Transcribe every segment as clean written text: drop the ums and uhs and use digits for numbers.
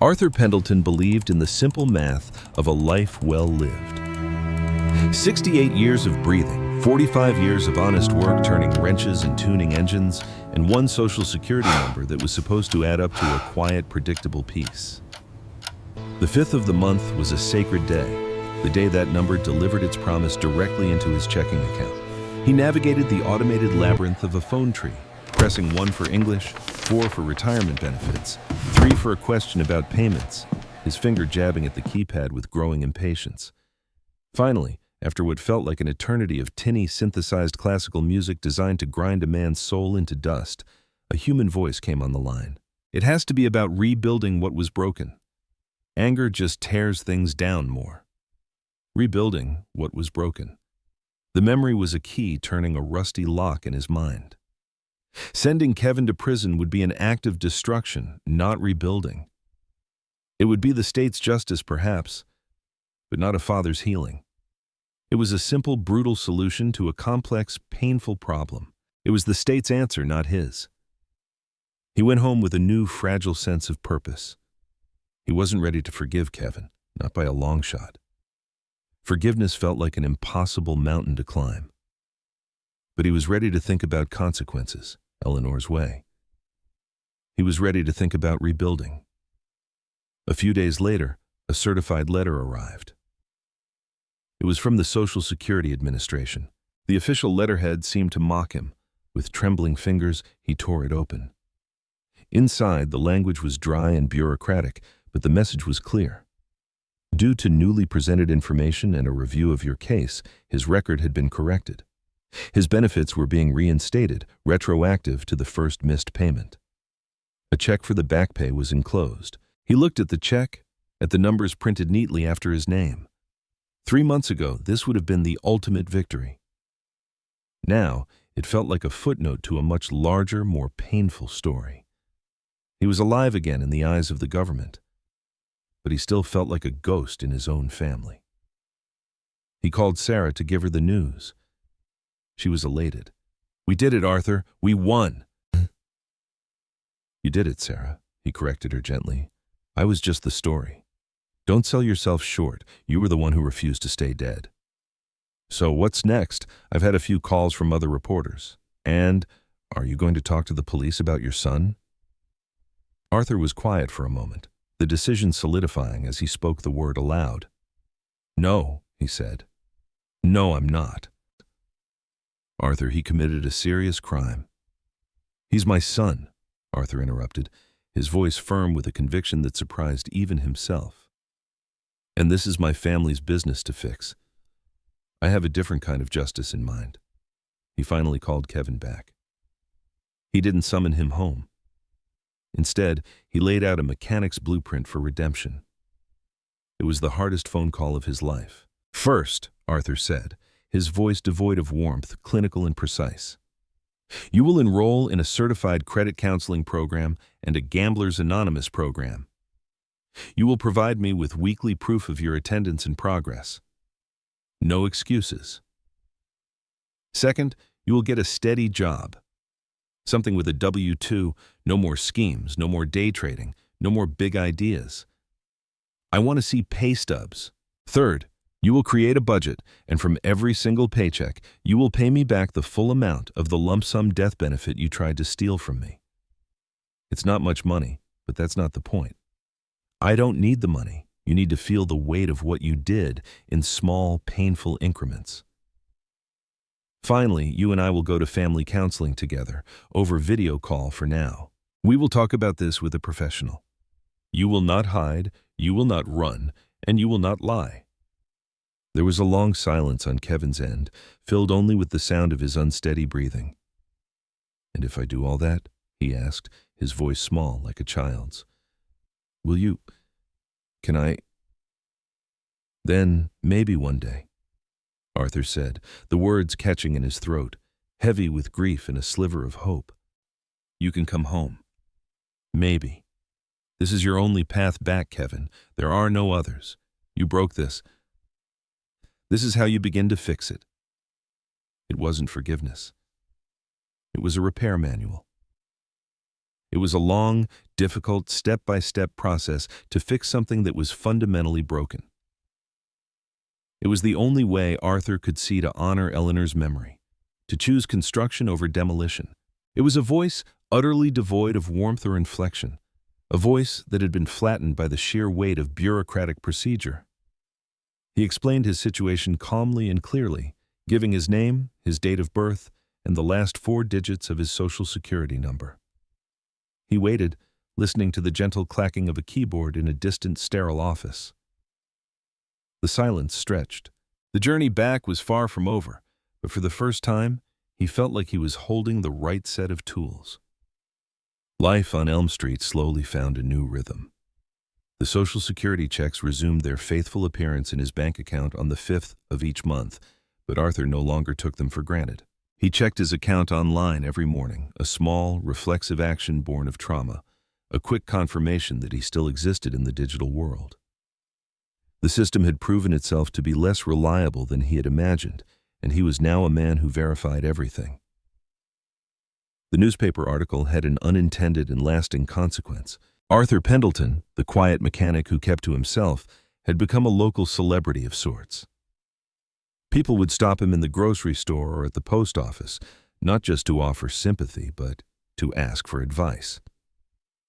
Arthur Pendleton believed in the simple math of a life well lived. 68 years of breathing, 45 years of honest work turning wrenches and tuning engines, and one social security number that was supposed to add up to a quiet, predictable peace. The 5th of the month was a sacred day, the day that number delivered its promise directly into his checking account. He navigated the automated labyrinth of a phone tree, pressing 1 for English, 4 for retirement benefits, 3 for a question about payments, his finger jabbing at the keypad with growing impatience. Finally, after what felt like an eternity of tinny, synthesized classical music designed to grind a man's soul into dust, a human voice came on the line. It has to be about rebuilding what was broken. Anger just tears things down more. Rebuilding what was broken. The memory was a key turning a rusty lock in his mind. Sending Kevin to prison would be an act of destruction, not rebuilding. It would be the state's justice, perhaps, but not a father's healing. It was a simple, brutal solution to a complex, painful problem. It was the state's answer, not his. He went home with a new, fragile sense of purpose. He wasn't ready to forgive Kevin, not by a long shot. Forgiveness felt like an impossible mountain to climb. But he was ready to think about consequences, Eleanor's way. He was ready to think about rebuilding. A few days later, a certified letter arrived. It was from the Social Security Administration. The official letterhead seemed to mock him. With trembling fingers, he tore it open. Inside, the language was dry and bureaucratic, but the message was clear. Due to newly presented information and a review of your case, his record had been corrected. His benefits were being reinstated, retroactive to the first missed payment. A check for the back pay was enclosed. He looked at the check, at the numbers printed neatly after his name. 3 months ago, this would have been the ultimate victory. Now, it felt like a footnote to a much larger, more painful story. He was alive again in the eyes of the government, but he still felt like a ghost in his own family. He called Sarah to give her the news. She was elated. "We did it, Arthur. We won." "You did it, Sarah," he corrected her gently. "I was just the story. Don't sell yourself short. You were the one who refused to stay dead." "So what's next? I've had a few calls from other reporters. And are you going to talk to the police about your son?" Arthur was quiet for a moment, the decision solidifying as he spoke the word aloud. "No," he said. "No, I'm not." "Arthur, he committed a serious crime." "He's my son," Arthur interrupted, his voice firm with a conviction that surprised even himself. "And this is my family's business to fix. I have a different kind of justice in mind." He finally called Kevin back. He didn't summon him home. Instead, he laid out a mechanic's blueprint for redemption. It was the hardest phone call of his life. "First," Arthur said, his voice devoid of warmth, clinical and precise, "you will enroll in a certified credit counseling program and a Gamblers Anonymous program. You will provide me with weekly proof of your attendance and progress. No excuses. Second, you will get a steady job. Something with a W-2, no more schemes, no more day trading, no more big ideas. I want to see pay stubs. Third, you will create a budget, and from every single paycheck, you will pay me back the full amount of the lump sum death benefit you tried to steal from me. It's not much money, but that's not the point. I don't need the money. You need to feel the weight of what you did in small, painful increments. Finally, you and I will go to family counseling together, over video call for now. We will talk about this with a professional. You will not hide, you will not run, and you will not lie." There was a long silence on Kevin's end, filled only with the sound of his unsteady breathing. "And if I do all that?" he asked, his voice small like a child's. Can I? "Then, maybe one day," Arthur said, the words catching in his throat, heavy with grief and a sliver of hope. "You can come home. Maybe. This is your only path back, Kevin. There are no others. You broke this. This is how you begin to fix it." It wasn't forgiveness. It was a repair manual. It was a long, difficult, step-by-step process to fix something that was fundamentally broken. It was the only way Arthur could see to honor Eleanor's memory, to choose construction over demolition. It was a voice utterly devoid of warmth or inflection, a voice that had been flattened by the sheer weight of bureaucratic procedure. He explained his situation calmly and clearly, giving his name, his date of birth, and the last 4 digits of his Social Security number. He waited, listening to the gentle clacking of a keyboard in a distant, sterile office. The silence stretched. The journey back was far from over, but for the first time, he felt like he was holding the right set of tools. Life on Elm Street slowly found a new rhythm. The Social Security checks resumed their faithful appearance in his bank account on the 5th of each month, but Arthur no longer took them for granted. He checked his account online every morning, a small, reflexive action born of trauma, a quick confirmation that he still existed in the digital world. The system had proven itself to be less reliable than he had imagined, and he was now a man who verified everything. The newspaper article had an unintended and lasting consequence. Arthur Pendleton, the quiet mechanic who kept to himself, had become a local celebrity of sorts. People would stop him in the grocery store or at the post office, not just to offer sympathy, but to ask for advice.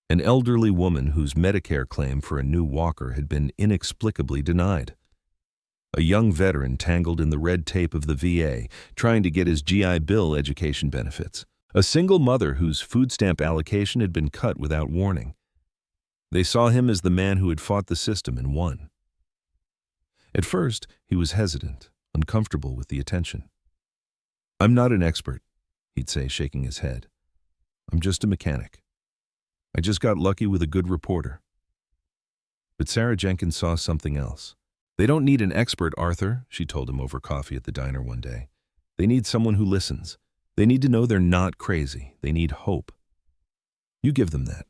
An elderly woman whose Medicare claim for a new walker had been inexplicably denied. A young veteran tangled in the red tape of the VA, trying to get his GI Bill education benefits. A single mother whose food stamp allocation had been cut without warning. They saw him as the man who had fought the system and won. At first, he was hesitant, uncomfortable with the attention. "I'm not an expert," he'd say, shaking his head. "I'm just a mechanic. I just got lucky with a good reporter." But Sarah Jenkins saw something else. "They don't need an expert, Arthur," she told him over coffee at the diner one day. "They need someone who listens. They need to know they're not crazy. They need hope. You give them that."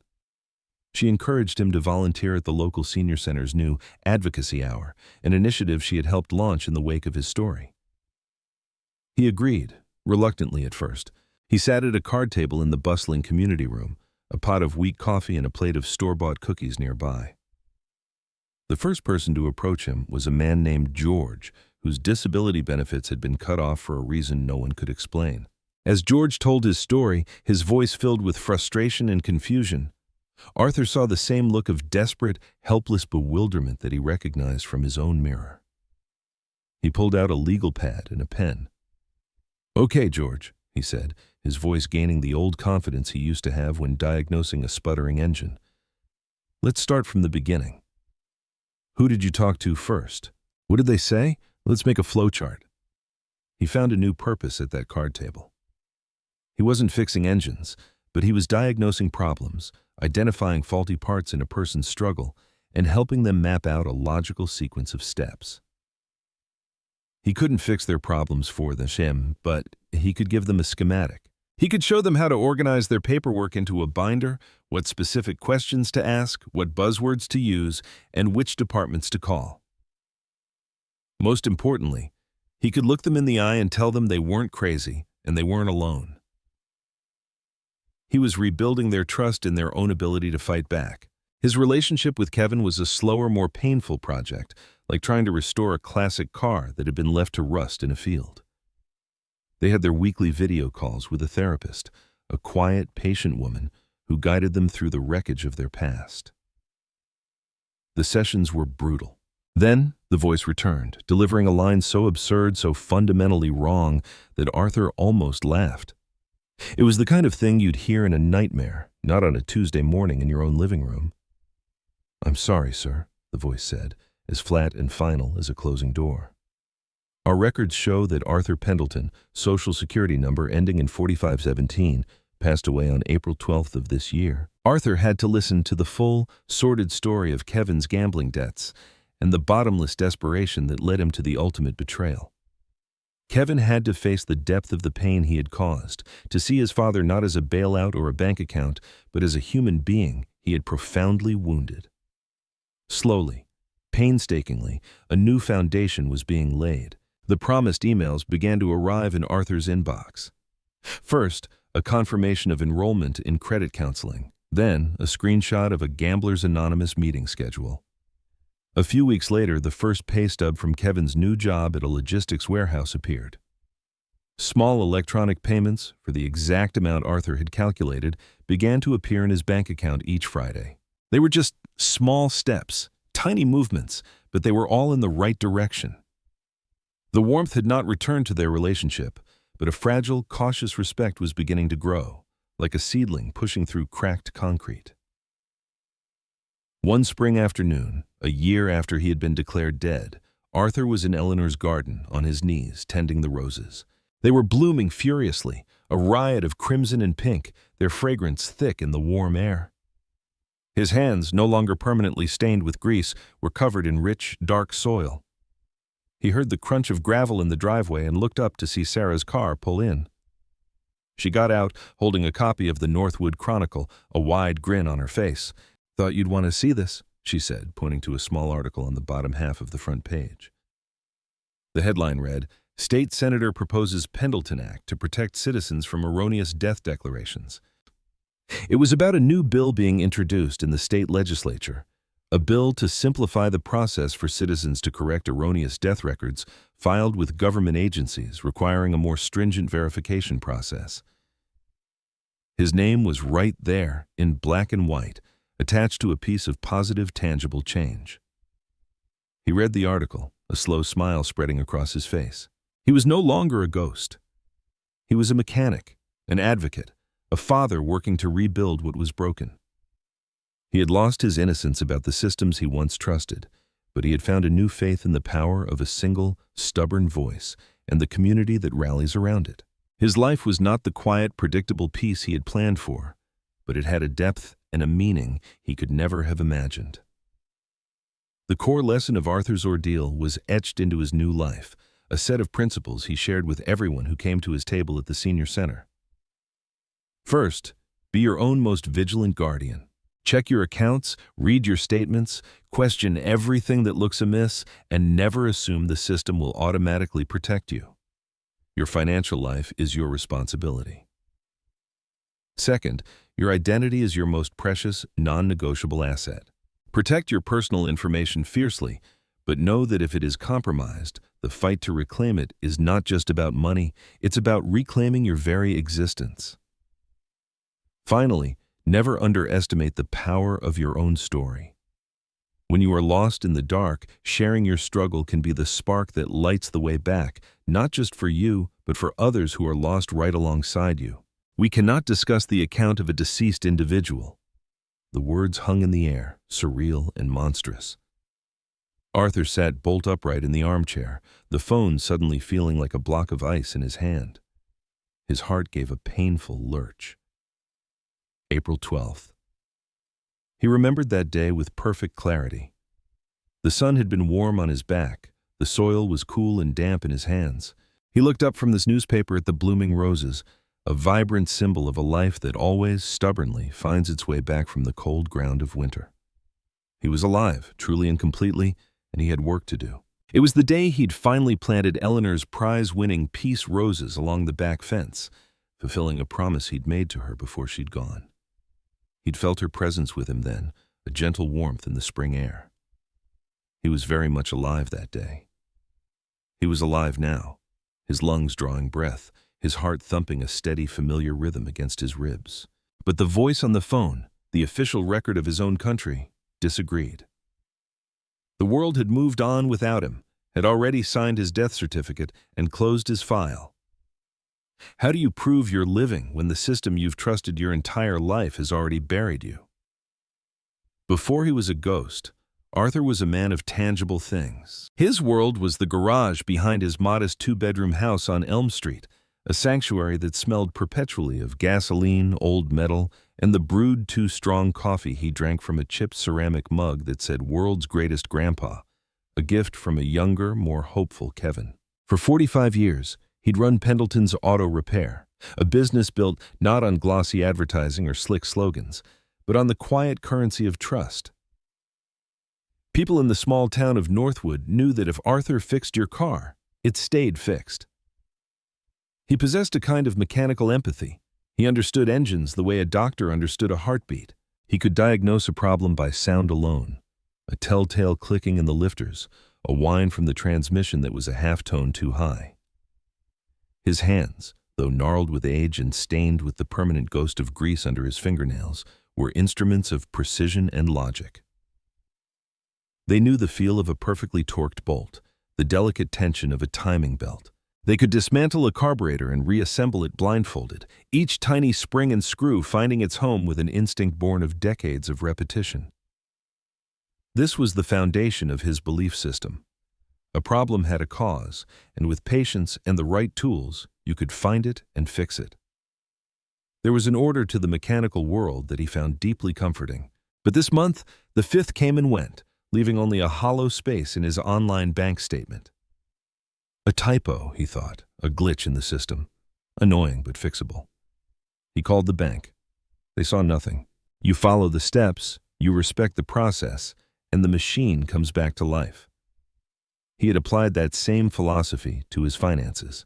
She encouraged him to volunteer at the local senior center's new advocacy hour, an initiative she had helped launch in the wake of his story. He agreed, reluctantly at first. He sat at a card table in the bustling community room, a pot of weak coffee and a plate of store-bought cookies nearby. The first person to approach him was a man named George, whose disability benefits had been cut off for a reason no one could explain. As George told his story, his voice filled with frustration and confusion, Arthur saw the same look of desperate, helpless bewilderment that he recognized from his own mirror. He pulled out a legal pad and a pen. "Okay, George," he said, his voice gaining the old confidence he used to have when diagnosing a sputtering engine. "Let's start from the beginning. Who did you talk to first? What did they say? Let's make a flowchart." He found a new purpose at that card table. He wasn't fixing engines, but he was diagnosing problems, identifying faulty parts in a person's struggle, and helping them map out a logical sequence of steps. He couldn't fix their problems for them, but he could give them a schematic. He could show them how to organize their paperwork into a binder, what specific questions to ask, what buzzwords to use, and which departments to call. Most importantly, he could look them in the eye and tell them they weren't crazy and they weren't alone. He was rebuilding their trust in their own ability to fight back. His relationship with Kevin was a slower, more painful project, like trying to restore a classic car that had been left to rust in a field. They had their weekly video calls with a therapist, a quiet, patient woman who guided them through the wreckage of their past. The sessions were brutal. Then the voice returned, delivering a line so absurd, so fundamentally wrong, that Arthur almost laughed. It was the kind of thing you'd hear in a nightmare, not on a Tuesday morning in your own living room. "I'm sorry, sir," the voice said, as flat and final as a closing door. "Our records show that Arthur Pendleton, Social Security number ending in 4517, passed away on April 12th of this year." Arthur had to listen to the full, sordid story of Kevin's gambling debts and the bottomless desperation that led him to the ultimate betrayal. Kevin had to face the depth of the pain he had caused, to see his father not as a bailout or a bank account, but as a human being he had profoundly wounded. Slowly, painstakingly, a new foundation was being laid. The promised emails began to arrive in Arthur's inbox. First, a confirmation of enrollment in credit counseling. Then, a screenshot of a Gamblers Anonymous meeting schedule. A few weeks later, the first pay stub from Kevin's new job at a logistics warehouse appeared. Small electronic payments, for the exact amount Arthur had calculated, began to appear in his bank account each Friday. They were just small steps, tiny movements, but they were all in the right direction. The warmth had not returned to their relationship, but a fragile, cautious respect was beginning to grow, like a seedling pushing through cracked concrete. One spring afternoon, a year after he had been declared dead, Arthur was in Eleanor's garden, on his knees, tending the roses. They were blooming furiously, a riot of crimson and pink, their fragrance thick in the warm air. His hands, no longer permanently stained with grease, were covered in rich, dark soil. He heard the crunch of gravel in the driveway and looked up to see Sarah's car pull in. She got out, holding a copy of the Northwood Chronicle, a wide grin on her face. "Thought you'd want to see this," she said, pointing to a small article on the bottom half of the front page. The headline read, "State Senator Proposes Pendleton Act to Protect Citizens from Erroneous Death Declarations." It was about a new bill being introduced in the state legislature, a bill to simplify the process for citizens to correct erroneous death records filed with government agencies, requiring a more stringent verification process. His name was right there, in black and white, attached to a piece of positive, tangible change. He read the article, a slow smile spreading across his face. He was no longer a ghost. He was a mechanic, an advocate, a father working to rebuild what was broken. He had lost his innocence about the systems he once trusted, but he had found a new faith in the power of a single, stubborn voice and the community that rallies around it. His life was not the quiet, predictable peace he had planned for, but it had a depth and a meaning he could never have imagined. The core lesson of Arthur's ordeal was etched into his new life, a set of principles he shared with everyone who came to his table at the senior center. First, be your own most vigilant guardian. Check your accounts, read your statements, question everything that looks amiss, and never assume the system will automatically protect you. Your financial life is your responsibility. Second, your identity is your most precious, non-negotiable asset. Protect your personal information fiercely, but know that if it is compromised, the fight to reclaim it is not just about money, it's about reclaiming your very existence. Finally, never underestimate the power of your own story. When you are lost in the dark, sharing your struggle can be the spark that lights the way back, not just for you, but for others who are lost right alongside you. We cannot discuss the account of a deceased individual. The words hung in the air, surreal and monstrous. Arthur sat bolt upright in the armchair, the phone suddenly feeling like a block of ice in his hand. His heart gave a painful lurch. April 12th. He remembered that day with perfect clarity. The sun had been warm on his back, the soil was cool and damp in his hands. He looked up from this newspaper at the blooming roses, a vibrant symbol of a life that always, stubbornly, finds its way back from the cold ground of winter. He was alive, truly and completely, and he had work to do. It was the day he'd finally planted Eleanor's prize-winning peace roses along the back fence, fulfilling a promise he'd made to her before she'd gone. He'd felt her presence with him then, a gentle warmth in the spring air. He was very much alive that day. He was alive now, his lungs drawing breath, his heart thumping a steady, familiar rhythm against his ribs. But the voice on the phone, the official record of his own country, disagreed. The world had moved on without him, had already signed his death certificate and closed his file. How do you prove you're living when the system you've trusted your entire life has already buried you? Before he was a ghost, Arthur was a man of tangible things. His world was the garage behind his modest two-bedroom house on Elm Street, a sanctuary that smelled perpetually of gasoline, old metal, and the brewed too-strong coffee he drank from a chipped ceramic mug that said "World's Greatest Grandpa," a gift from a younger, more hopeful Kevin. For 45 years, he'd run Pendleton's Auto Repair, a business built not on glossy advertising or slick slogans, but on the quiet currency of trust. People in the small town of Northwood knew that if Arthur fixed your car, it stayed fixed. He possessed a kind of mechanical empathy. He understood engines the way a doctor understood a heartbeat. He could diagnose a problem by sound alone, a telltale clicking in the lifters, a whine from the transmission that was a half-tone too high. His hands, though gnarled with age and stained with the permanent ghost of grease under his fingernails, were instruments of precision and logic. They knew the feel of a perfectly torqued bolt, the delicate tension of a timing belt. They could dismantle a carburetor and reassemble it blindfolded, each tiny spring and screw finding its home with an instinct born of decades of repetition. This was the foundation of his belief system. A problem had a cause, and with patience and the right tools, you could find it and fix it. There was an order to the mechanical world that he found deeply comforting. But this month, the fifth came and went, leaving only a hollow space in his online bank statement. A typo, he thought, a glitch in the system. Annoying but fixable. He called the bank. They saw nothing. You follow the steps, you respect the process, and the machine comes back to life. He had applied that same philosophy to his finances.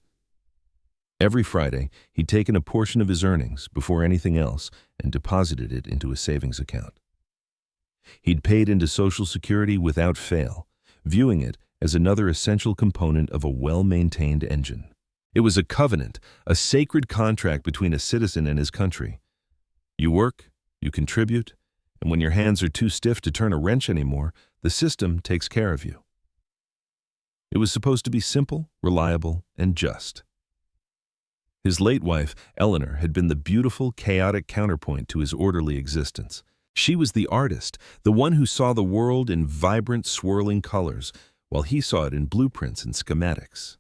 Every Friday, he'd taken a portion of his earnings before anything else and deposited it into a savings account. He'd paid into Social Security without fail, viewing it as another essential component of a well-maintained engine. It was a covenant, a sacred contract between a citizen and his country. You work, you contribute, and when your hands are too stiff to turn a wrench anymore, the system takes care of you. It was supposed to be simple, reliable, and just. His late wife, Eleanor, had been the beautiful, chaotic counterpoint to his orderly existence. She was the artist, the one who saw the world in vibrant, swirling colors, while he saw it in blueprints and schematics.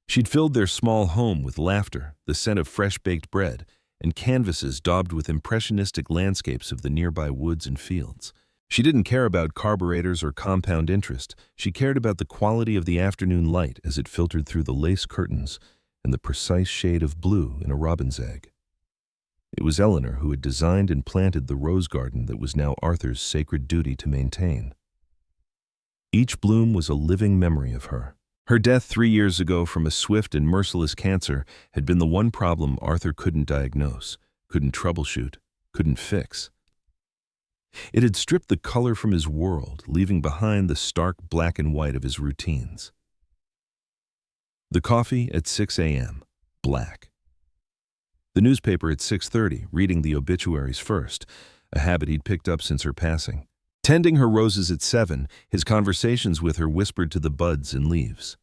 She'd filled their small home with laughter, the scent of fresh-baked bread, and canvases daubed with impressionistic landscapes of the nearby woods and fields. She didn't care about carburetors or compound interest. She cared about the quality of the afternoon light as it filtered through the lace curtains and the precise shade of blue in a robin's egg. It was Eleanor who had designed and planted the rose garden that was now Arthur's sacred duty to maintain. Each bloom was a living memory of her. Her death 3 years ago from a swift and merciless cancer had been the one problem Arthur couldn't diagnose, couldn't troubleshoot, couldn't fix. It had stripped the color from his world, leaving behind the stark black and white of his routines. The coffee at 6 a.m., black. The newspaper at 6:30, reading the obituaries first, a habit he'd picked up since her passing. Tending her roses at 7, his conversations with her whispered to the buds and leaves.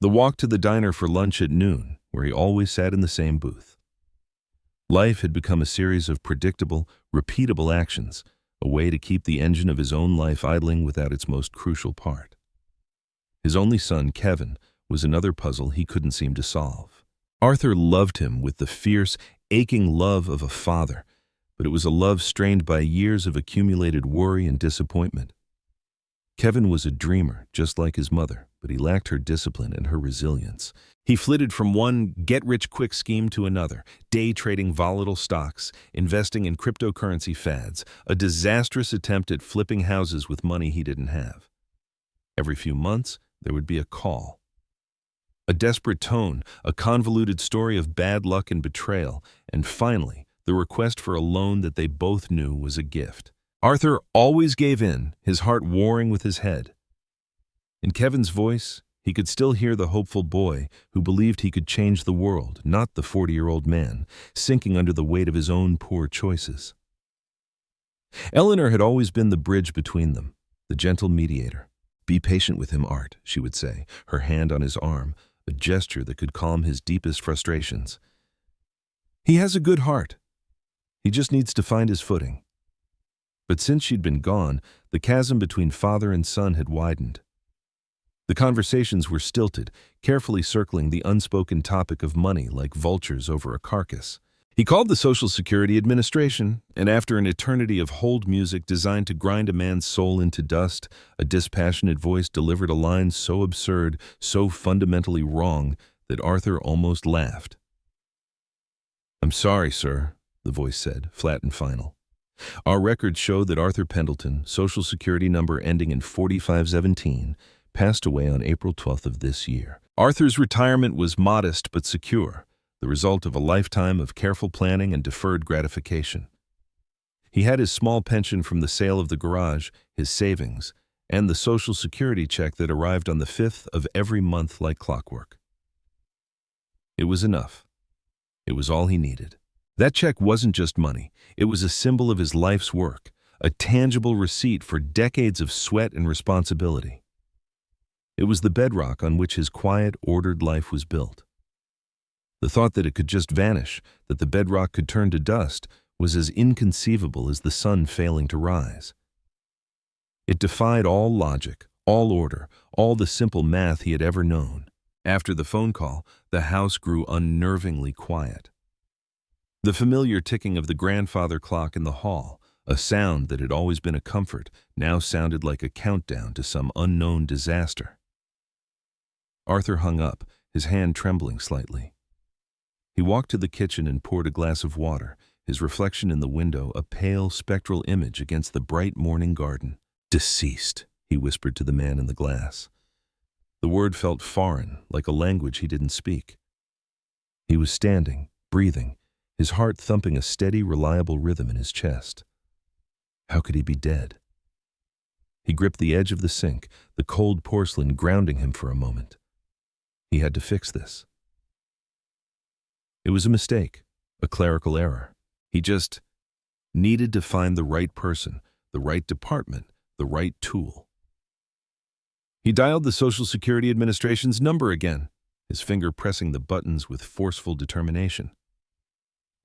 The walk to the diner for lunch at noon, where he always sat in the same booth. Life had become a series of predictable, repeatable actions, a way to keep the engine of his own life idling without its most crucial part. His only son, Kevin, was another puzzle he couldn't seem to solve. Arthur loved him with the fierce, aching love of a father, but it was a love strained by years of accumulated worry and disappointment. Kevin was a dreamer, just like his mother, but he lacked her discipline and her resilience. He flitted from one get-rich-quick scheme to another, day trading volatile stocks, investing in cryptocurrency fads, a disastrous attempt at flipping houses with money he didn't have. Every few months, there would be a call. A desperate tone, a convoluted story of bad luck and betrayal, and finally, the request for a loan that they both knew was a gift. Arthur always gave in, his heart warring with his head. In Kevin's voice, he could still hear the hopeful boy who believed he could change the world, not the 40-year-old man, sinking under the weight of his own poor choices. Eleanor had always been the bridge between them, the gentle mediator. "Be patient with him, Art," she would say, her hand on his arm, a gesture that could calm his deepest frustrations. "He has a good heart. He just needs to find his footing." But since she'd been gone, the chasm between father and son had widened. The conversations were stilted, carefully circling the unspoken topic of money like vultures over a carcass. He called the Social Security Administration, and after an eternity of hold music designed to grind a man's soul into dust, a dispassionate voice delivered a line so absurd, so fundamentally wrong, that Arthur almost laughed. "I'm sorry, sir," the voice said, flat and final. "Our records show that Arthur Pendleton, Social Security number ending in 4517, passed away on April 12th of this year. Arthur's retirement was modest but secure, the result of a lifetime of careful planning and deferred gratification. He had his small pension from the sale of the garage, his savings, and the Social Security check that arrived on the 5th of every month like clockwork. It was enough. It was all he needed. That check wasn't just money. It was a symbol of his life's work, a tangible receipt for decades of sweat and responsibility. It was the bedrock on which his quiet, ordered life was built. The thought that it could just vanish, that the bedrock could turn to dust, was as inconceivable as the sun failing to rise. It defied all logic, all order, all the simple math he had ever known. After the phone call, the house grew unnervingly quiet. The familiar ticking of the grandfather clock in the hall, a sound that had always been a comfort, now sounded like a countdown to some unknown disaster. Arthur hung up, his hand trembling slightly. He walked to the kitchen and poured a glass of water, his reflection in the window a pale, spectral image against the bright morning garden. "Deceased," he whispered to the man in the glass. The word felt foreign, like a language he didn't speak. He was standing, breathing, his heart thumping a steady, reliable rhythm in his chest. How could he be dead? He gripped the edge of the sink, the cold porcelain grounding him for a moment. He had to fix this. It was a mistake, a clerical error. He just needed to find the right person, the right department, the right tool. He dialed the Social Security Administration's number again, his finger pressing the buttons with forceful determination.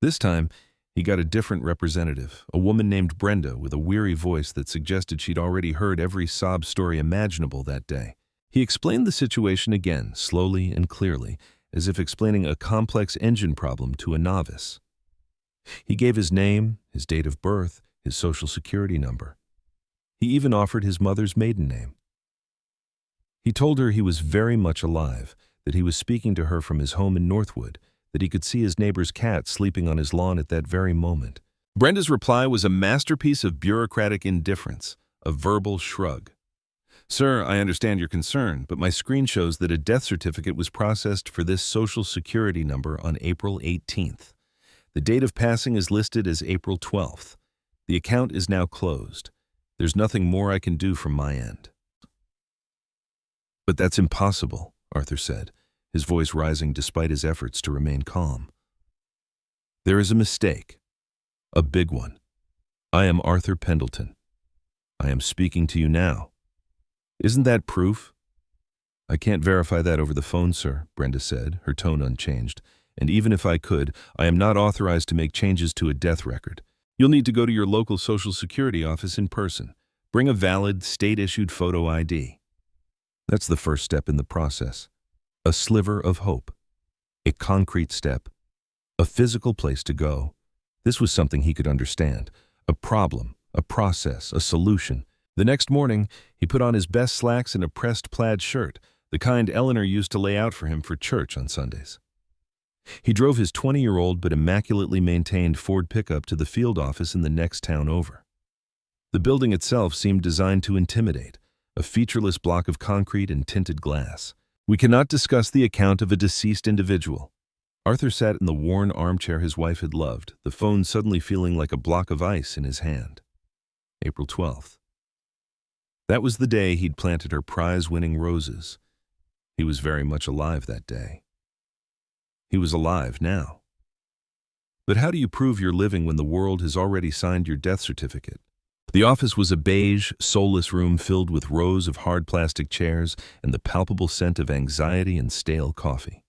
This time, he got a different representative, a woman named Brenda with a weary voice that suggested she'd already heard every sob story imaginable that day. He explained the situation again, slowly and clearly, as if explaining a complex engine problem to a novice. He gave his name, his date of birth, his Social Security number. He even offered his mother's maiden name. He told her he was very much alive, that he was speaking to her from his home in Northwood, that he could see his neighbor's cat sleeping on his lawn at that very moment. Brenda's reply was a masterpiece of bureaucratic indifference, a verbal shrug. "Sir, I understand your concern, but my screen shows that a death certificate was processed for this Social Security number on April 18th. The date of passing is listed as April 12th. The account is now closed. There's nothing more I can do from my end." "But that's impossible," Arthur said, his voice rising despite his efforts to remain calm. "There is a mistake, a big one. I am Arthur Pendleton. I am speaking to you now. Isn't that proof?" "I can't verify that over the phone, sir," Brenda said, her tone unchanged. "And even if I could, I am not authorized to make changes to a death record. You'll need to go to your local Social Security office in person. Bring a valid, state-issued photo ID. That's the first step in the process. A sliver of hope. A concrete step. A physical place to go. This was something he could understand. A problem, a process, a solution. The next morning, he put on his best slacks and a pressed plaid shirt, the kind Eleanor used to lay out for him for church on Sundays. He drove his 20-year-old but immaculately maintained Ford pickup to the field office in the next town over. The building itself seemed designed to intimidate, a featureless block of concrete and tinted glass. "We cannot discuss the account of a deceased individual." Arthur sat in the worn armchair his wife had loved, the phone suddenly feeling like a block of ice in his hand. April 12th. That was the day he'd planted her prize-winning roses. He was very much alive that day. He was alive now. But how do you prove you're living when the world has already signed your death certificate? The office was a beige, soulless room filled with rows of hard plastic chairs and the palpable scent of anxiety and stale coffee.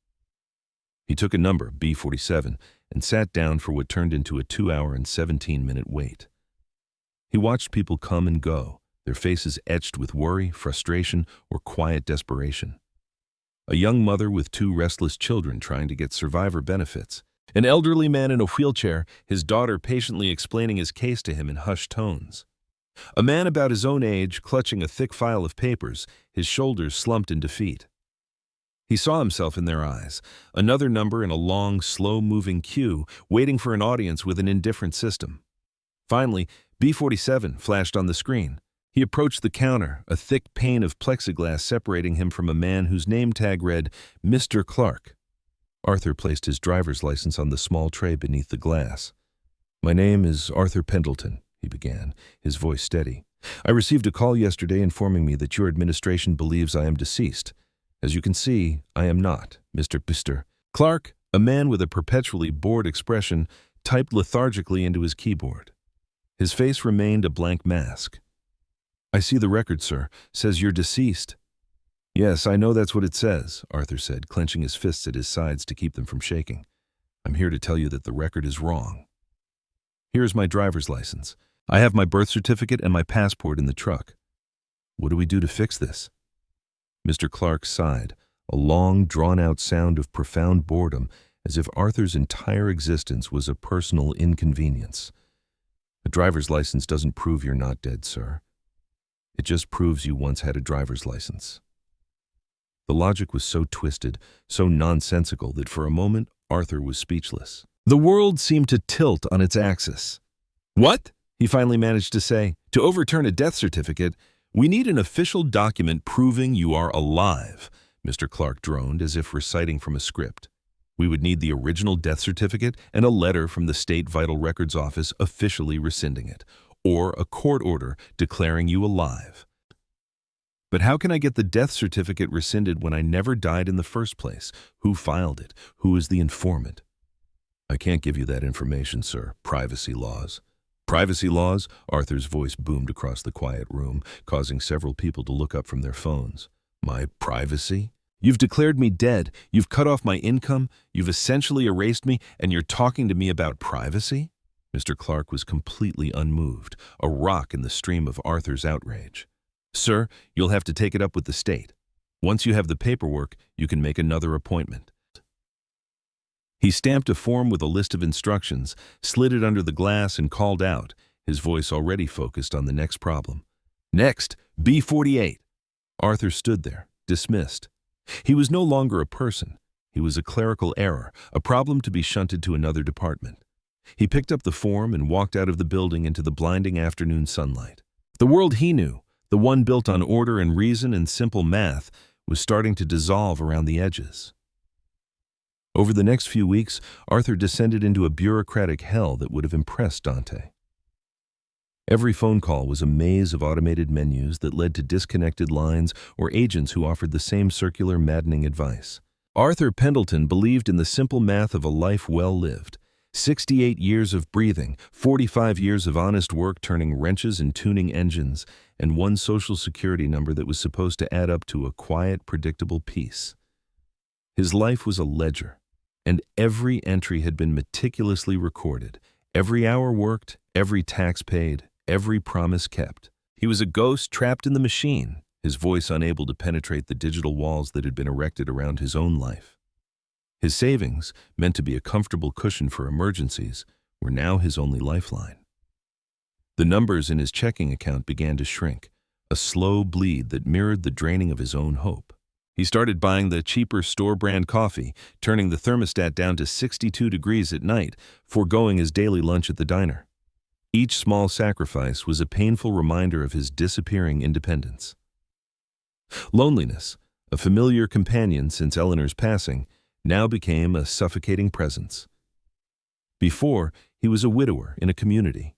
He took a number, B47, and sat down for what turned into a 2-hour and 17-minute wait. He watched people come and go, their faces etched with worry, frustration, or quiet desperation. A young mother with 2 restless children trying to get survivor benefits. An elderly man in a wheelchair, his daughter patiently explaining his case to him in hushed tones. A man about his own age, clutching a thick file of papers, his shoulders slumped in defeat. He saw himself in their eyes, another number in a long, slow-moving queue, waiting for an audience with an indifferent system. Finally, B47 flashed on the screen. He approached the counter, a thick pane of plexiglass separating him from a man whose name tag read, Mr. Clark. Arthur placed his driver's license on the small tray beneath the glass. "My name is Arthur Pendleton," he began, his voice steady. "I received a call yesterday informing me that your administration believes I am deceased. As you can see, I am not, Mr. Pister." Clark, a man with a perpetually bored expression, typed lethargically into his keyboard. His face remained a blank mask. "I see the record, sir. Says you're deceased." "Yes, I know that's what it says," Arthur said, clenching his fists at his sides to keep them from shaking. "I'm here to tell you that the record is wrong. Here's my driver's license. I have my birth certificate and my passport in the truck. What do we do to fix this?" Mr. Clark sighed, a long, drawn-out sound of profound boredom, as if Arthur's entire existence was a personal inconvenience. "A driver's license doesn't prove you're not dead, sir. It just proves you once had a driver's license." The logic was so twisted, so nonsensical, that for a moment Arthur was speechless. The world seemed to tilt on its axis. "What?" he finally managed to say. "To overturn a death certificate, we need an official document proving you are alive," Mr. Clark droned, as if reciting from a script. "We would need the original death certificate and a letter from the State Vital Records Office officially rescinding it, or a court order declaring you alive. But how can I get the death certificate rescinded when I never died in the first place? Who filed it? Who is the informant?" "I can't give you that information, sir. Privacy laws." "Privacy laws?" Arthur's voice boomed across the quiet room, causing several people to look up from their phones. "My privacy? You've declared me dead. You've cut off my income. You've essentially erased me, and you're talking to me about privacy?" Mr. Clark was completely unmoved, a rock in the stream of Arthur's outrage. "Sir, you'll have to take it up with the state. Once you have the paperwork, you can make another appointment." He stamped a form with a list of instructions, slid it under the glass, and called out, his voice already focused on the next problem. "Next, B48. Arthur stood there, dismissed. He was no longer a person. He was a clerical error, a problem to be shunted to another department. He picked up the form and walked out of the building into the blinding afternoon sunlight. The world he knew, the one built on order and reason and simple math, was starting to dissolve around the edges. Over the next few weeks, Arthur descended into a bureaucratic hell that would have impressed Dante. Every phone call was a maze of automated menus that led to disconnected lines or agents who offered the same circular, maddening advice. Arthur Pendleton believed in the simple math of a life well lived. 68 years of breathing, 45 years of honest work turning wrenches and tuning engines, and one social security number that was supposed to add up to a quiet, predictable peace. His life was a ledger, and every entry had been meticulously recorded. Every hour worked, every tax paid, every promise kept. He was a ghost trapped in the machine, his voice unable to penetrate the digital walls that had been erected around his own life. His savings, meant to be a comfortable cushion for emergencies, were now his only lifeline. The numbers in his checking account began to shrink, a slow bleed that mirrored the draining of his own hope. He started buying the cheaper store-brand coffee, turning the thermostat down to 62 degrees at night, foregoing his daily lunch at the diner. Each small sacrifice was a painful reminder of his disappearing independence. Loneliness, a familiar companion since Eleanor's passing, now became a suffocating presence. Before, he was a widower in a community.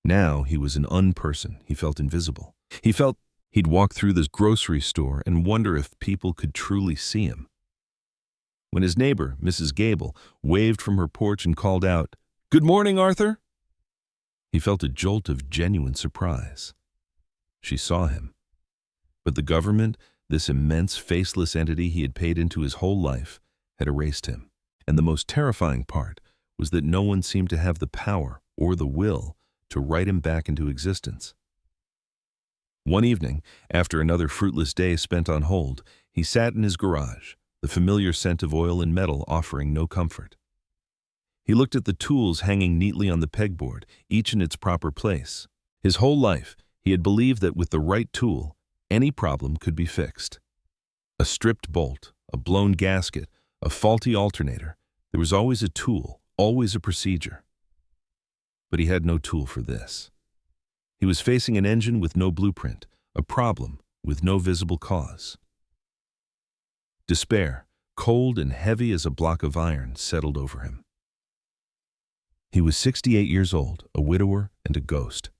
Now he was an unperson. He felt invisible. He felt he'd walk through this grocery store and wonder if people could truly see him. When his neighbor, Mrs. Gable, waved from her porch and called out, "Good morning, Arthur," he felt a jolt of genuine surprise. She saw him. But the government, this immense, faceless entity he had paid into his whole life, had erased him. And the most terrifying part was that no one seemed to have the power or the will to write him back into existence. One evening, after another fruitless day spent on hold, he sat in his garage, the familiar scent of oil and metal offering no comfort. He looked at the tools hanging neatly on the pegboard, each in its proper place. His whole life, he had believed that with the right tool, any problem could be fixed. A stripped bolt, a blown gasket, a faulty alternator, there was always a tool, always a procedure. But he had no tool for this. He was facing an engine with no blueprint, a problem with no visible cause. Despair, cold and heavy as a block of iron, settled over him. He was 68 years old, a widower and a ghost.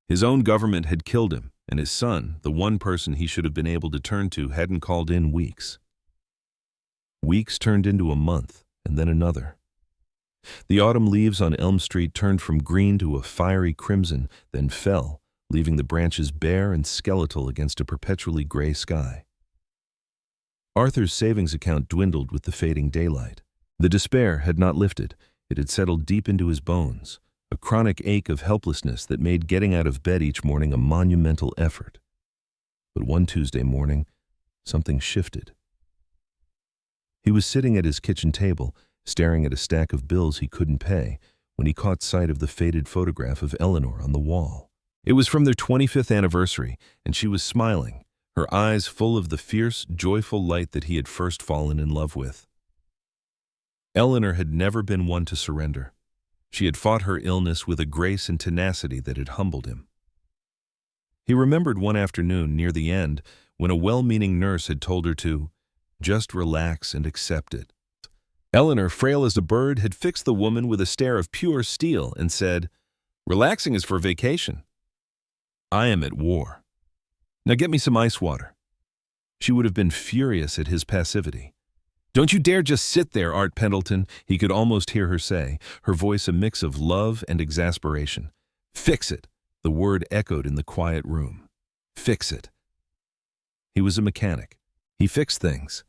His own government had killed him, and his son, the one person he should have been able to turn to, hadn't called in weeks. Weeks turned into a month, and then another. The autumn leaves on Elm Street turned from green to a fiery crimson, then fell, leaving the branches bare and skeletal against a perpetually gray sky. Arthur's savings account dwindled with the fading daylight. The despair had not lifted. It had settled deep into his bones, a chronic ache of helplessness that made getting out of bed each morning a monumental effort. But one Tuesday morning, something shifted. He was sitting at his kitchen table, staring at a stack of bills he couldn't pay, when he caught sight of the faded photograph of Eleanor on the wall. It was from their 25th anniversary, and she was smiling, her eyes full of the fierce, joyful light that he had first fallen in love with. Eleanor had never been one to surrender. She had fought her illness with a grace and tenacity that had humbled him. He remembered one afternoon near the end when a well-meaning nurse had told her to just relax and accept it. Eleanor, frail as a bird, had fixed the woman with a stare of pure steel and said, "Relaxing is for vacation. I am at war. Now get me some ice water." She would have been furious at his passivity. "Don't you dare just sit there, Art Pendleton," he could almost hear her say, her voice a mix of love and exasperation. "Fix it," the word echoed in the quiet room. Fix it. He was a mechanic. He fixed things.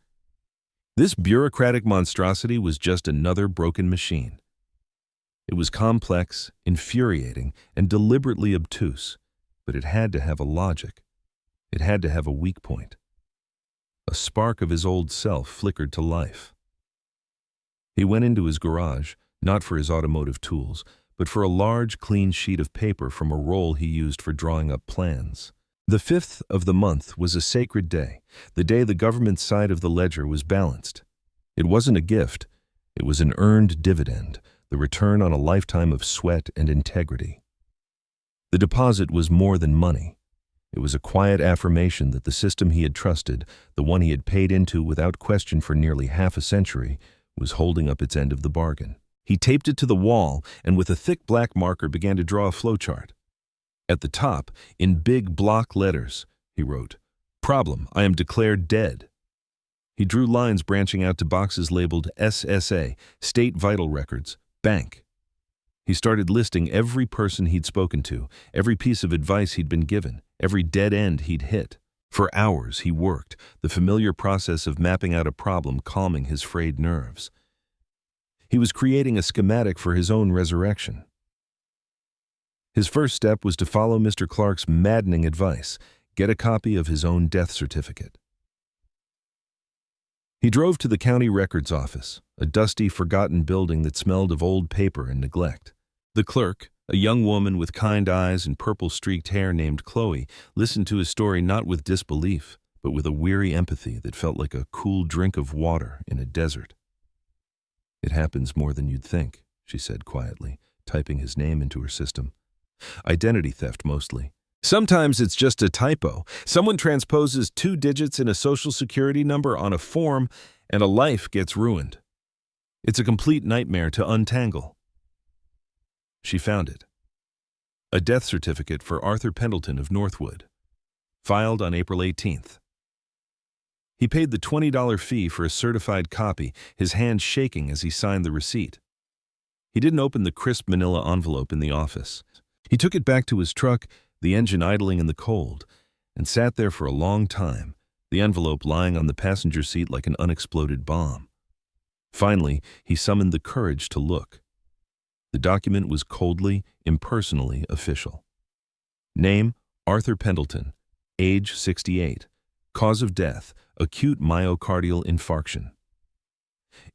This bureaucratic monstrosity was just another broken machine. It was complex, infuriating, and deliberately obtuse, but it had to have a logic. It had to have a weak point. A spark of his old self flickered to life. He went into his garage, not for his automotive tools, but for a large, clean sheet of paper from a roll he used for drawing up plans. The 5th of the month was a sacred day, the day the government side of the ledger was balanced. It wasn't a gift, it was an earned dividend, the return on a lifetime of sweat and integrity. The deposit was more than money. It was a quiet affirmation that the system he had trusted, the one he had paid into without question for nearly half a century, was holding up its end of the bargain. He taped it to the wall and with a thick black marker began to draw a flowchart. At the top, in big block letters, he wrote, "Problem, I am declared dead." He drew lines branching out to boxes labeled SSA, State Vital Records, Bank. He started listing every person he'd spoken to, every piece of advice he'd been given, every dead end he'd hit. For hours he worked, the familiar process of mapping out a problem calming his frayed nerves. He was creating a schematic for his own resurrection. His first step was to follow Mr. Clark's maddening advice, get a copy of his own death certificate. He drove to the county records office, a dusty, forgotten building that smelled of old paper and neglect. The clerk, a young woman with kind eyes and purple-streaked hair named Chloe, listened to his story not with disbelief, but with a weary empathy that felt like a cool drink of water in a desert. "It happens more than you'd think," she said quietly, typing his name into her system. "Identity theft mostly. Sometimes it's just a typo. Someone transposes 2 digits in a social security number on a form, and a life gets ruined. It's a complete nightmare to untangle." She found it. A death certificate for Arthur Pendleton of Northwood, filed on April 18th. He paid the $20 fee for a certified copy, his hand shaking as he signed the receipt. He didn't open the crisp manila envelope in the office. He took it back to his truck, the engine idling in the cold, and sat there for a long time, the envelope lying on the passenger seat like an unexploded bomb. Finally, he summoned the courage to look. The document was coldly, impersonally official. Name, Arthur Pendleton. Age, 68. Cause of death, acute myocardial infarction.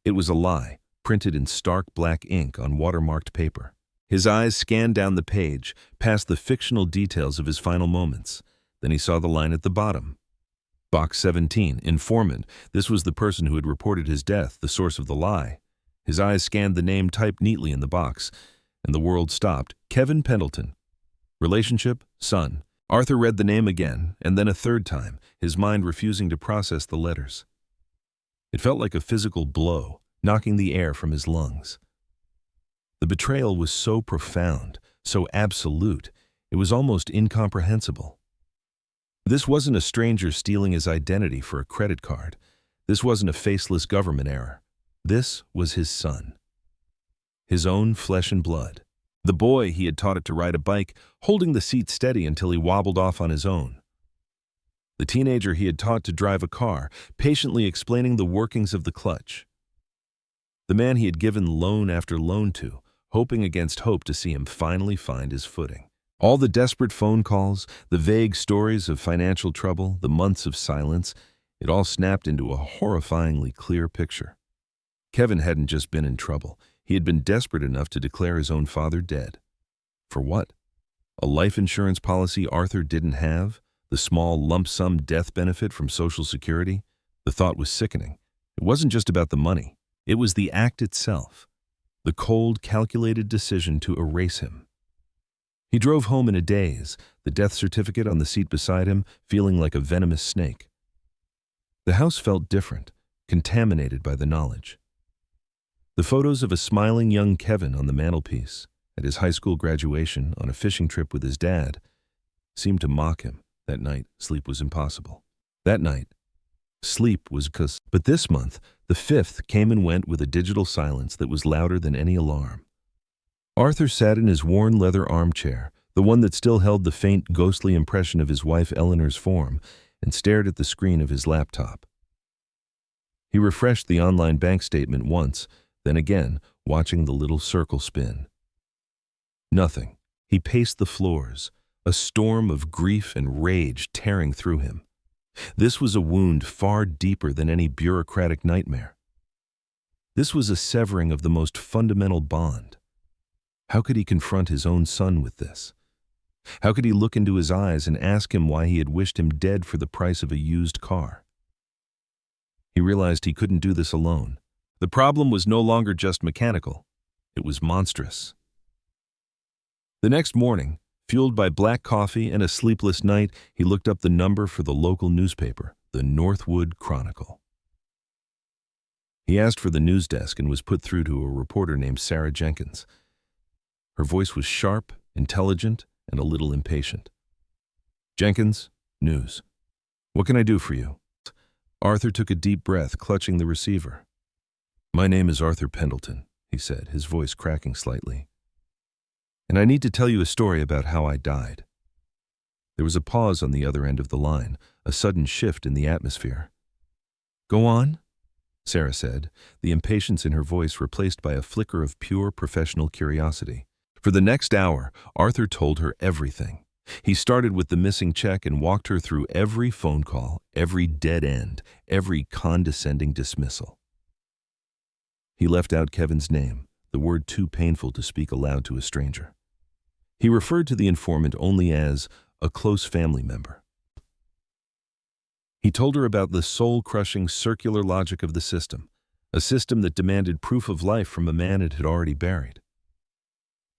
It was a lie, printed in stark black ink on watermarked paper. His eyes scanned down the page, past the fictional details of his final moments. Then he saw the line at the bottom. Box 17, informant. This was the person who had reported his death, the source of the lie. His eyes scanned the name typed neatly in the box, and the world stopped. Kevin Pendleton. Relationship, son. Arthur read the name again, and then a third time, his mind refusing to process the letters. It felt like a physical blow, knocking the air from his lungs. The betrayal was so profound, so absolute, it was almost incomprehensible. This wasn't a stranger stealing his identity for a credit card. This wasn't a faceless government error. This was his son. His own flesh and blood. The boy he had taught it to ride a bike, holding the seat steady until he wobbled off on his own. The teenager he had taught to drive a car, patiently explaining the workings of the clutch. The man he had given loan after loan to, hoping against hope to see him finally find his footing. All the desperate phone calls, the vague stories of financial trouble, the months of silence, it all snapped into a horrifyingly clear picture. Kevin hadn't just been in trouble. He had been desperate enough to declare his own father dead. For what? A life insurance policy Arthur didn't have? The small lump sum death benefit from Social Security? The thought was sickening. It wasn't just about the money. It was the act itself. The cold, calculated decision to erase him. He drove home in a daze, the death certificate on the seat beside him, feeling like a venomous snake. The house felt different, contaminated by the knowledge. The photos of a smiling young Kevin on the mantelpiece, at his high school graduation, on a fishing trip with his dad, seemed to mock him. That night, sleep was impossible. That night, sleep was cuss. But this month, the 5th came and went with a digital silence that was louder than any alarm. Arthur sat in his worn leather armchair, the one that still held the faint, ghostly impression of his wife Eleanor's form, and stared at the screen of his laptop. He refreshed the online bank statement once, then again, watching the little circle spin. Nothing. He paced the floors, a storm of grief and rage tearing through him. This was a wound far deeper than any bureaucratic nightmare. This was a severing of the most fundamental bond. How could he confront his own son with this? How could he look into his eyes and ask him why he had wished him dead for the price of a used car? He realized he couldn't do this alone. The problem was no longer just mechanical. It was monstrous. The next morning, fueled by black coffee and a sleepless night, he looked up the number for the local newspaper, the Northwood Chronicle. He asked for the news desk and was put through to a reporter named Sarah Jenkins. Her voice was sharp, intelligent, and a little impatient. "Jenkins, news. What can I do for you?" Arthur took a deep breath, clutching the receiver. "My name is Arthur Pendleton," he said, his voice cracking slightly. "And I need to tell you a story about how I died." There was a pause on the other end of the line, a sudden shift in the atmosphere. "Go on," Sarah said, the impatience in her voice replaced by a flicker of pure professional curiosity. For the next hour, Arthur told her everything. He started with the missing check and walked her through every phone call, every dead end, every condescending dismissal. He left out Kevin's name, the word too painful to speak aloud to a stranger. He referred to the informant only as a close family member. He told her about the soul-crushing circular logic of the system, a system that demanded proof of life from a man it had already buried.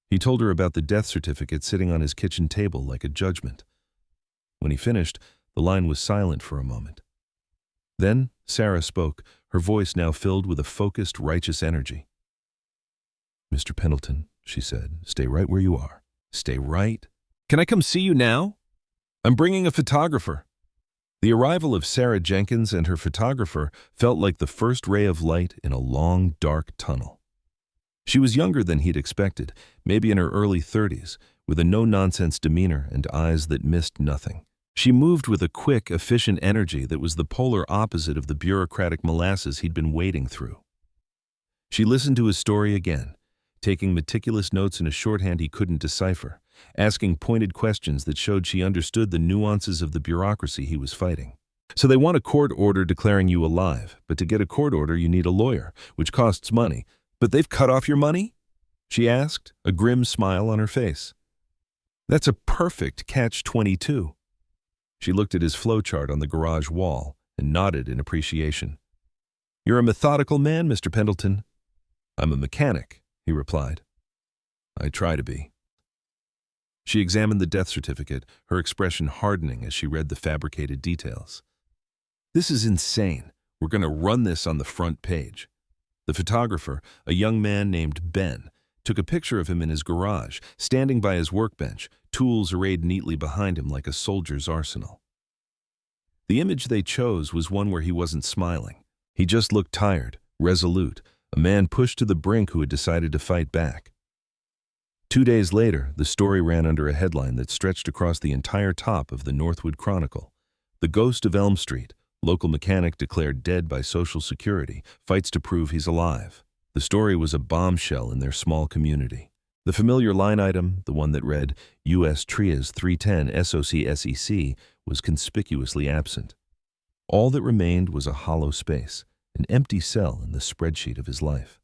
He told her about the death certificate sitting on his kitchen table like a judgment. When he finished, the line was silent for a moment. Then Sarah spoke, her voice now filled with a focused, righteous energy. "Mr. Pendleton," she said, "stay right where you are. Stay right. Can I come see you now? I'm bringing a photographer." The arrival of Sarah Jenkins and her photographer felt like the first ray of light in a long, dark tunnel. She was younger than he'd expected, maybe in her early 30s, with a no-nonsense demeanor and eyes that missed nothing. She moved with a quick, efficient energy that was the polar opposite of the bureaucratic molasses he'd been wading through. She listened to his story again, taking meticulous notes in a shorthand he couldn't decipher, asking pointed questions that showed she understood the nuances of the bureaucracy he was fighting. "So they want a court order declaring you alive, but to get a court order you need a lawyer, which costs money. But they've cut off your money?" she asked, a grim smile on her face. "That's a perfect catch-22. She looked at his flowchart on the garage wall and nodded in appreciation. "You're a methodical man, Mr. Pendleton." "I'm a mechanic," he replied. "I try to be." She examined the death certificate, her expression hardening as she read the fabricated details. "This is insane. We're going to run this on the front page." The photographer, a young man named Ben, took a picture of him in his garage, standing by his workbench, tools arrayed neatly behind him like a soldier's arsenal. The image they chose was one where he wasn't smiling. He just looked tired, resolute, a man pushed to the brink who had decided to fight back. 2 days later, the story ran under a headline that stretched across the entire top of the Northwood Chronicle. "The ghost of Elm Street, local mechanic declared dead by Social Security, fights to prove he's alive." The story was a bombshell in their small community. The familiar line item, the one that read, U.S. Trias 310 SOCSEC, was conspicuously absent. All that remained was a hollow space, an empty cell in the spreadsheet of his life.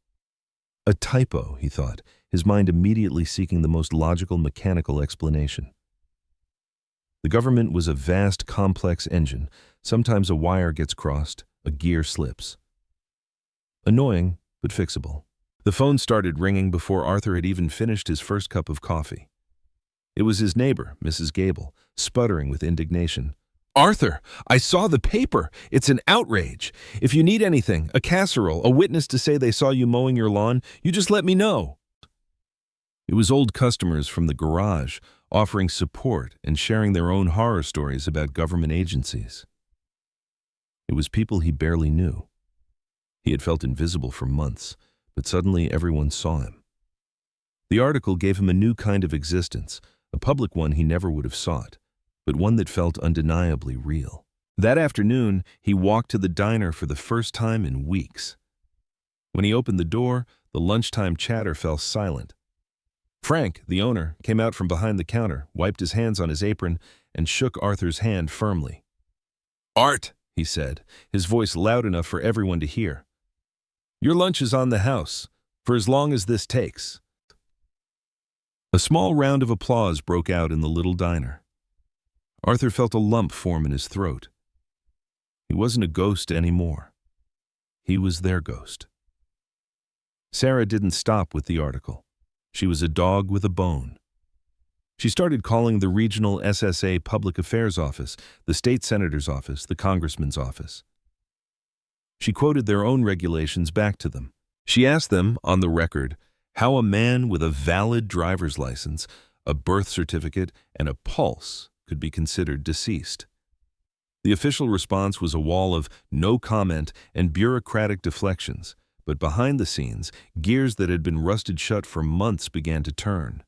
A typo, he thought, his mind immediately seeking the most logical mechanical explanation. The government was a vast, complex engine. Sometimes a wire gets crossed, a gear slips. Annoying, but fixable. The phone started ringing before Arthur had even finished his first cup of coffee. It was his neighbor, Mrs. Gable, sputtering with indignation. "Arthur, I saw the paper. It's an outrage. If you need anything, a casserole, a witness to say they saw you mowing your lawn, you just let me know." It was old customers from the garage offering support and sharing their own horror stories about government agencies. It was people he barely knew. He had felt invisible for months, but suddenly everyone saw him. The article gave him a new kind of existence, a public one he never would have sought, but one that felt undeniably real. That afternoon, he walked to the diner for the first time in weeks. When he opened the door, the lunchtime chatter fell silent. Frank, the owner, came out from behind the counter, wiped his hands on his apron, and shook Arthur's hand firmly. "Art," he said, his voice loud enough for everyone to hear. "Your lunch is on the house, for as long as this takes." A small round of applause broke out in the little diner. Arthur felt a lump form in his throat. He wasn't a ghost anymore. He was their ghost. Sarah didn't stop with the article. She was a dog with a bone. She started calling the regional SSA public affairs office, the state senator's office, the congressman's office. She quoted their own regulations back to them. She asked them, on the record, how a man with a valid driver's license, a birth certificate, and a pulse could be considered deceased. The official response was a wall of no comment and bureaucratic deflections, but behind the scenes, gears that had been rusted shut for months began to turn.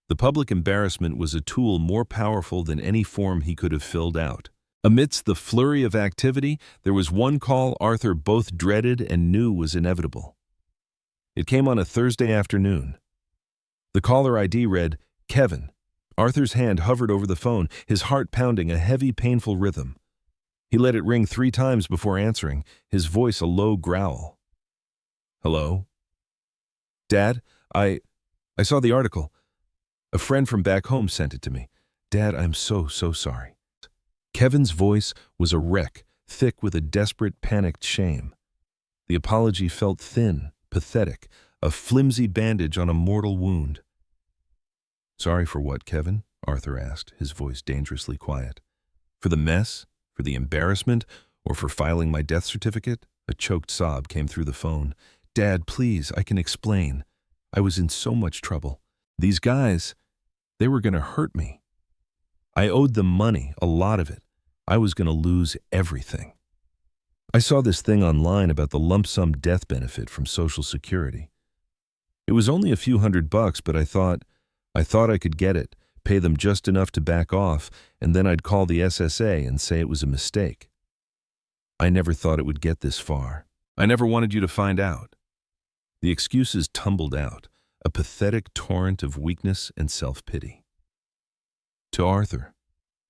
The public embarrassment was a tool more powerful than any form he could have filled out. Amidst the flurry of activity, there was one call Arthur both dreaded and knew was inevitable. It came on a Thursday afternoon. The caller ID read, Kevin. Arthur's hand hovered over the phone, his heart pounding a heavy, painful rhythm. He let it ring 3 times before answering, his voice a low growl. Hello? Dad, I saw the article. A friend from back home sent it to me. Dad, I'm so sorry. Kevin's voice was a wreck, thick with a desperate, panicked shame. The apology felt thin, pathetic, a flimsy bandage on a mortal wound. Sorry for what, Kevin? Arthur asked, his voice dangerously quiet. For the mess? For the embarrassment? Or for filing my death certificate? A choked sob came through the phone. Dad, please, I can explain. I was in so much trouble. These guys, they were going to hurt me. I owed them money, a lot of it. I was going to lose everything. I saw this thing online about the lump sum death benefit from Social Security. It was only a few $100, but I thought I could get it, pay them just enough to back off, and then I'd call the SSA and say it was a mistake. I never thought it would get this far. I never wanted you to find out. The excuses tumbled out, a pathetic torrent of weakness and self-pity. To Arthur,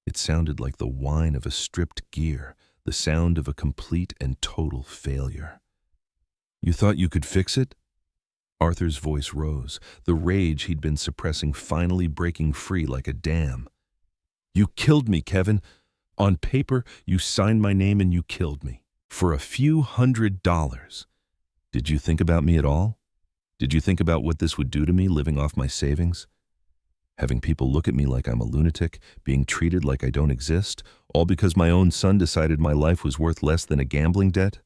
it sounded like the whine of a stripped gear, the sound of a complete and total failure. You thought you could fix it? Arthur's voice rose, the rage he'd been suppressing finally breaking free like a dam. You killed me, Kevin. On paper, you signed my name and you killed me. For a few $100. Did you think about me at all? Did you think about what this would do to me, living off my savings? Having people look at me like I'm a lunatic, being treated like I don't exist, all because my own son decided my life was worth less than a gambling debt?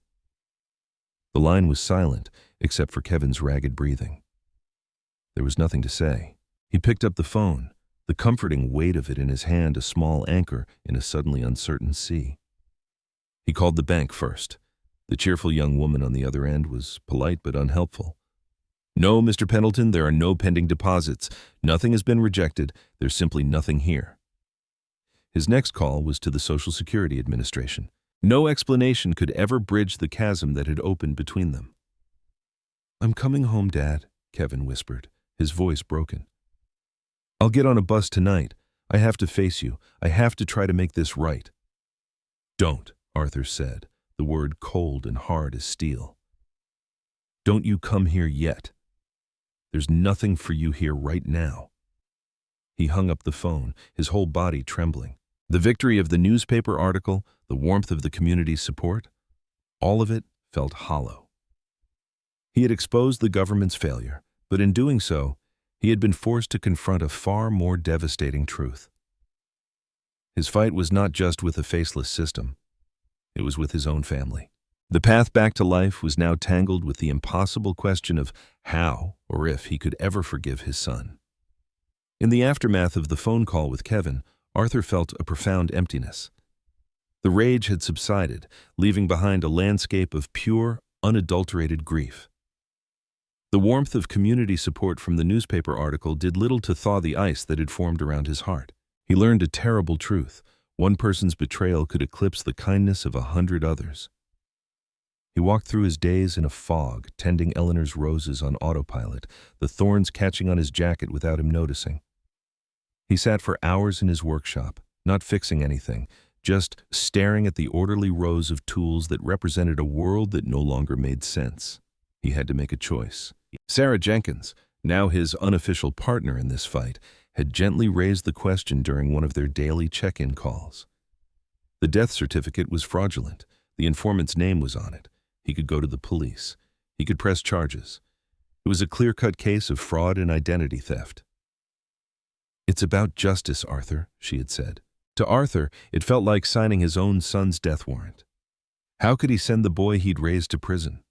The line was silent, except for Kevin's ragged breathing. There was nothing to say. He picked up the phone, the comforting weight of it in his hand a small anchor in a suddenly uncertain sea. He called the bank first. The cheerful young woman on the other end was polite but unhelpful. "No, Mr. Pendleton, there are no pending deposits. Nothing has been rejected. There's simply nothing here." His next call was to the Social Security Administration. No explanation could ever bridge the chasm that had opened between them. "I'm coming home, Dad," Kevin whispered, his voice broken. "I'll get on a bus tonight. I have to face you. I have to try to make this right." "Don't," Arthur said, the word cold and hard as steel. "Don't you come here yet. There's nothing for you here right now." He hung up the phone, his whole body trembling. The victory of the newspaper article, the warmth of the community's support, all of it felt hollow. He had exposed the government's failure, but in doing so, he had been forced to confront a far more devastating truth. His fight was not just with a faceless system. It was with his own family. The path back to life was now tangled with the impossible question of how or if he could ever forgive his son. In the aftermath of the phone call with Kevin, Arthur felt a profound emptiness. The rage had subsided, leaving behind a landscape of pure, unadulterated grief. The warmth of community support from the newspaper article did little to thaw the ice that had formed around his heart. He learned a terrible truth. One person's betrayal could eclipse the kindness of 100 others. He walked through his days in a fog, tending Eleanor's roses on autopilot, the thorns catching on his jacket without him noticing. He sat for hours in his workshop, not fixing anything, just staring at the orderly rows of tools that represented a world that no longer made sense. He had to make a choice. Sarah Jenkins, now his unofficial partner in this fight, had gently raised the question during one of their daily check-in calls. The death certificate was fraudulent. The informant's name was on it. He could go to the police. He could press charges. It was a clear-cut case of fraud and identity theft. "It's about justice, Arthur," she had said. To Arthur, it felt like signing his own son's death warrant. How could he send the boy he'd raised to prison?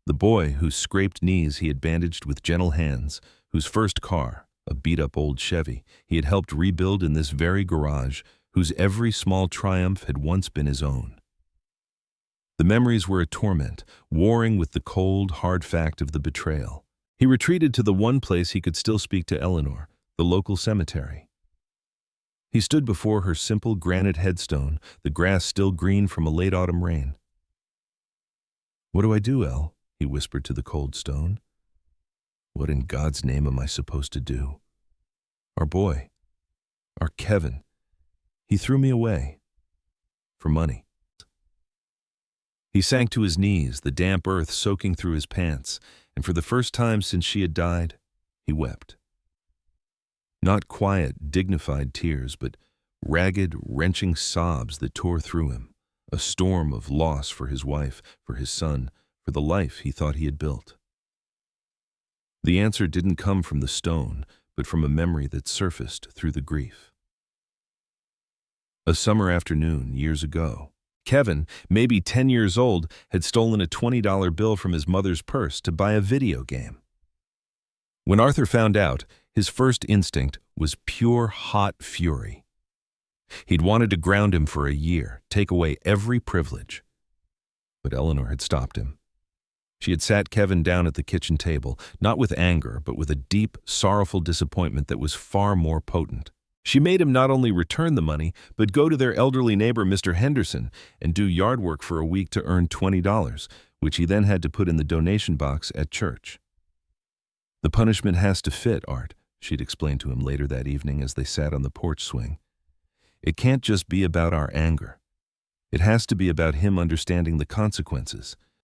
The boy whose scraped knees he had bandaged with gentle hands, whose first car, a beat-up old Chevy, he had helped rebuild in this very garage, whose every small triumph had once been his own. The memories were a torment, warring with the cold, hard fact of the betrayal. He retreated to the one place he could still speak to Eleanor, the local cemetery. He stood before her simple granite headstone, the grass still green from a late autumn rain. "What do I do, El?" he whispered to the cold stone. "What in God's name am I supposed to do? Our boy, our Kevin, he threw me away. For money." He sank to his knees, the damp earth soaking through his pants, and for the first time since she had died, he wept. Not quiet, dignified tears, but ragged, wrenching sobs that tore through him, a storm of loss for his wife, for his son, for the life he thought he had built. The answer didn't come from the stone, but from a memory that surfaced through the grief. A summer afternoon, years ago, Kevin, maybe 10 years old, had stolen a $20 bill from his mother's purse to buy a video game. When Arthur found out, his first instinct was pure hot fury. He'd wanted to ground him for a year, take away every privilege. But Eleanor had stopped him. She had sat Kevin down at the kitchen table, not with anger, but with a deep, sorrowful disappointment that was far more potent. She made him not only return the money, but go to their elderly neighbor, Mr. Henderson, and do yard work for a week to earn $20, which he then had to put in the donation box at church. "The punishment has to fit, Art," she'd explained to him later that evening as they sat on the porch swing. "It can't just be about our anger. It has to be about him understanding the consequences.